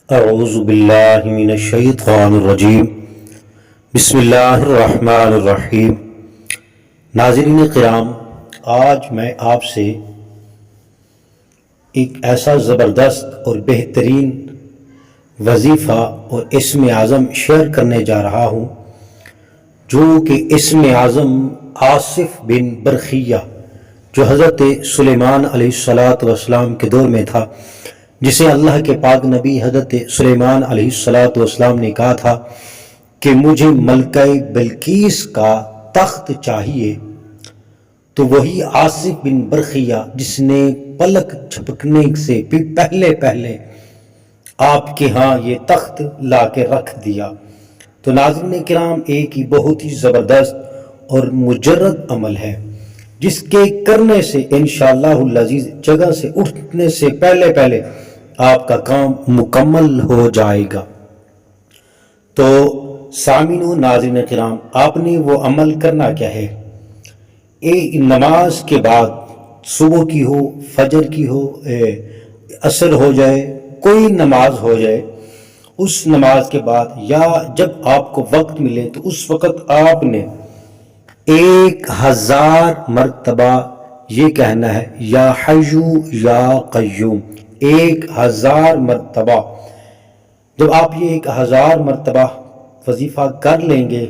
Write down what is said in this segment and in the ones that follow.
اعوذ باللہ من الشیطان الرجیم بسم اللہ الرحمن الرحیم۔ ناظرین کرام، آج میں آپ سے ایک ایسا زبردست اور بہترین وظیفہ اور اسم اعظم شیئر کرنے جا رہا ہوں، جو کہ اسم اعظم آصف بن برخیہ جو حضرت سلیمان علیہ السلام کے دور میں تھا، جسے اللہ کے پاک نبی حضرت سلیمان علیہ السلام نے کہا تھا کہ مجھے ملکہ بلقیس کا تخت چاہیے، تو وہی آصف بن برخیہ جس نے پلک جھپکنے سے بھی پہلے آپ کے ہاں یہ تخت لا کے رکھ دیا۔ تو ناظرین کرام، ایک ہی بہت ہی زبردست اور مجرد عمل ہے جس کے کرنے سے انشاءاللہ العزیز جگہ سے اٹھنے سے پہلے آپ کا کام مکمل ہو جائے گا۔ تو سامعین و ناظرین کرام، آپ نے وہ عمل کرنا کیا ہے؟ نماز کے بعد، صبح کی ہو، فجر کی ہو، عصر ہو جائے، کوئی نماز ہو جائے، اس نماز کے بعد یا جب آپ کو وقت ملے تو اس وقت آپ نے 1000 مرتبہ یہ کہنا ہے، یا حیو یا قیوم، 1000 مرتبہ۔ جب آپ یہ 1000 مرتبہ وظیفہ کر لیں گے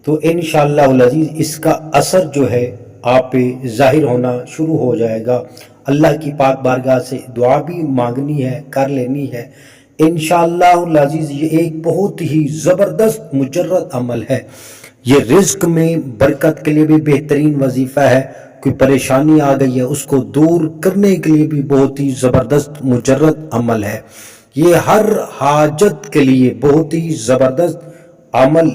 تو انشاءاللہ العزیز اس کا اثر جو ہے آپ پہ ظاہر ہونا شروع ہو جائے گا۔ اللہ کی پاک بارگاہ سے دعا بھی مانگنی ہے، کر لینی ہے انشاءاللہ العزیز۔ یہ ایک بہت ہی زبردست مجرد عمل ہے، یہ رزق میں برکت کے لیے بھی بہترین وظیفہ ہے، کوئی پریشانی آ گئی ہے اس کو دور کرنے کے لیے بھی بہت ہی زبردست مجرد عمل ہے، یہ ہر حاجت کے لیے بہت ہی زبردست عمل